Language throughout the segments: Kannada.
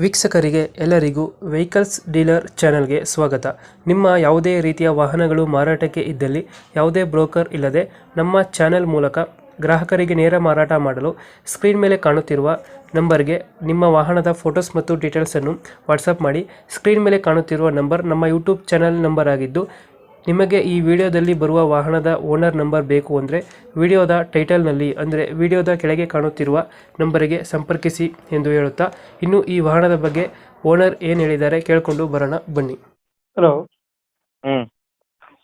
ವೀಕ್ಷಕರಿಗೆ ಎಲ್ಲರಿಗೂ ವೆಹಿಕಲ್ಸ್ ಡೀಲರ್ ಚಾನೆಲ್ಗೆ ಸ್ವಾಗತ. ನಿಮ್ಮ ಯಾವುದೇ ರೀತಿಯ ವಾಹನಗಳು ಮಾರಾಟಕ್ಕೆ ಇದ್ದಲ್ಲಿ ಯಾವುದೇ ಬ್ರೋಕರ್ ಇಲ್ಲದೆ ನಮ್ಮ ಚಾನೆಲ್ ಮೂಲಕ ಗ್ರಾಹಕರಿಗೆ ನೇರ ಮಾರಾಟ ಮಾಡಲು ಸ್ಕ್ರೀನ್ ಮೇಲೆ ಕಾಣುತ್ತಿರುವ ನಂಬರ್ಗೆ ನಿಮ್ಮ ವಾಹನದ ಫೋಟೋಸ್ ಮತ್ತು ಡೀಟೇಲ್ಸನ್ನು ವಾಟ್ಸಪ್ ಮಾಡಿ. ಸ್ಕ್ರೀನ್ ಮೇಲೆ ಕಾಣುತ್ತಿರುವ ನಂಬರ್ ನಮ್ಮ ಯೂಟ್ಯೂಬ್ ಚಾನೆಲ್ ನಂಬರ್ ಆಗಿದ್ದು, ನಿಮಗೆ ಈ ವಿಡಿಯೋದಲ್ಲಿ ಬರುವ ವಾಹನದ ಓನರ್ ನಂಬರ್ ಬೇಕು ಅಂದರೆ ವಿಡಿಯೋದ ಟೈಟಲ್ನಲ್ಲಿ ಅಂದರೆ ವಿಡಿಯೋದ ಕೆಳಗೆ ಕಾಣುತ್ತಿರುವ ನಂಬರಿಗೆ ಸಂಪರ್ಕಿಸಿ ಎಂದು ಹೇಳುತ್ತಾ, ಇನ್ನು ಈ ವಾಹನದ ಬಗ್ಗೆ ಓನರ್ ಏನು ಹೇಳಿದ್ದಾರೆ ಕೇಳಿಕೊಂಡು ಬರೋಣ ಬನ್ನಿ. ಹಲೋ ಹ್ಮ್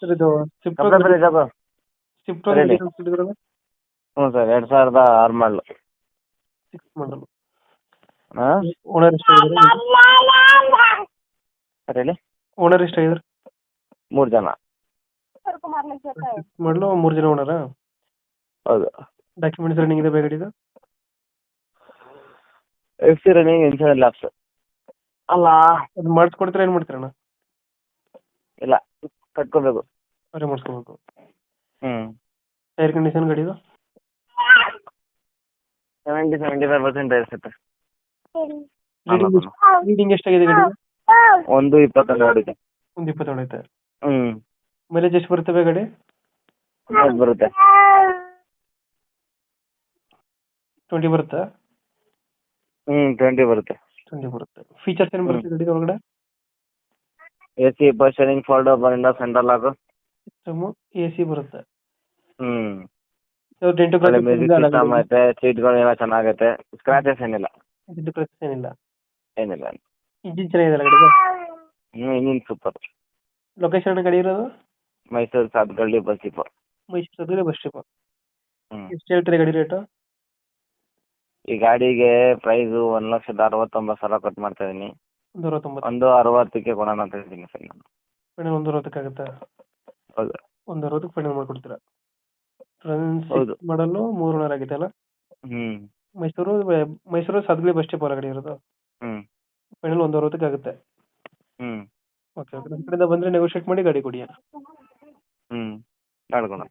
ಸರ್, ಇದು ಕಂಪ್ಯೂಟರ್ ಜಾಬ್ ಸ್ವಿಫ್ಟ್ ಹೇಳಿ. ಹ್ಞೂ ಸರ್ 2006 ಮಾಡಲು. 6 ಮಾಡಲು. ಹಾಂ ಓನರ್ ಎಷ್ಟಾಗಿದ್ದಾರೆ? ಸರ್ ಹೇಳಿ. ಓನರ್ ಎಷ್ಟಾಗಿದ್ದಾರೆ? 3 ಜನ. ಮಾಡಲು 3 ಜನ ಓನರಾ? ಹೌದು. ಡಾಕ್ಯುಮೆಂಟ್ಸ್ ರನ್ನಿಂಗ್ ಇದೆ ಬೇಗಡಿದು? FC running, insurance lapse. ಅಲ್ಲ ಅದು ಮಾಡಿಸ್ಕೊಡ್ತೀರಾ ಏನು ಮಾಡ್ತೀರಣ್ಣ? ಇಲ್ಲ, ಕಟ್ಕೋಬೇಕು. ಅವರೇ ಮಾಡಿಸ್ಕೋಬೇಕು. ಹ್ಞೂ ಟೈರ್ ಕಂಡೀಷನ್ ಗಾಡಿದು? 75% ಇರುತ್ತೆ. ರೀಡಿಂಗ್ ಎಷ್ಟಾಗಿದೆ ಗಾಡಿದು? 1:22 ಹೊಡಿದೆ. 1:22 ಐತೆ. ಹ್ಞೂ ಮೈಲೇಜ್ ಎಷ್ಟು ಬರ್ತವೆ ಗಾಡಿ? ಬರುತ್ತೆ. 20 ಬರುತ್ತಾ? 20 ಬರುತ್ತೆ. 20 ಬರುತ್ತೆ. ಫೀಚರ್ಸ್ ಏನು ಬರುತ್ತೆ ಗಾಡಿ ಒಳಗಡೆ? AC ಪೋಸ್ಟರಿಂಗ್, ಫೋಲ್ಡ್ ಓಪನ್ ಇಂದ ಸೆಂಟ್ರಲ್ ಲಾಕ್. ಸಿಸ್ಟಮು AC ಬರುತ್ತೆ. ಹ್ಞೂ ಡೆಂಟು ಒಳ್ಳೆ ಮ್ಯೂಸಿಕ್ ಸಿಸ್ಟಮ್ ಐತೆ. ಸೀಟ್ಗಳು ಎಲ್ಲ ಚೆನ್ನಾಗೈತೆ. ಸ್ಕ್ರಾಚಸ್ ಏನಿಲ್ಲ. ಏನಿಲ್ಲ. ಏನಿಲ್ಲ. ಇಂಜಿನ್ ಚೆನ್ನಾಗಿದೆ ಗಾಡಿದು? Engine super. ಲೊಕೇಶನ್ ಗಾಡಿ ಇರೋದು? Mysuru Sathagalli bus depot. Mysuru bus stop. ಹ್ಞೂ ಎಷ್ಟು ಹೇಳ್ತೀರಿ ಗಾಡಿ ರೇಟು? ಈ ಗಾಡಿಗೆ ಪ್ರೈಸು 1,69,000 ಕಟ್ ಮಾಡ್ತಾ ಇದ್ದೀನಿ. 190. 1,60,000ಕ್ಕೆ ಕೊಡೋಣ ಅಂತ ಇದ್ದೀನಿ ಸರ್ ನಾನು. ಫೈನಲ್ 160 ಆಗುತ್ತಾ? ಹೌದು 160 ಫೈನಲ್ ಮಾಡ್ಕೊಡ್ತೀರಾ? ಹೌದು. ಮಾಡಲು 3 ಓನರ್ ಆಗಿದೆ ಅಲ್ಲ? ಹ್ಞೂ ಮೈಸೂರು ಸಾತ್ಗಳ್ಳಿ ಬಸ್ ಸ್ಟಾಪ್ ಗಾಡಿ ಇರೋದು? ಹ್ಞೂ ಫೈನಲ್ 160 ಆಗುತ್ತೆ. ಹ್ಞೂ ಓಕೆ ನಮ್ಮ ಕಡೆಯಿಂದ ಬಂದರೆ ನೆಗೋಷಿಯೇಟ್ ಮಾಡಿ ಗಾಡಿ ಕೊಡಿ. ಹ್ಞೂ ಮಾಡ್ಕೊಣ.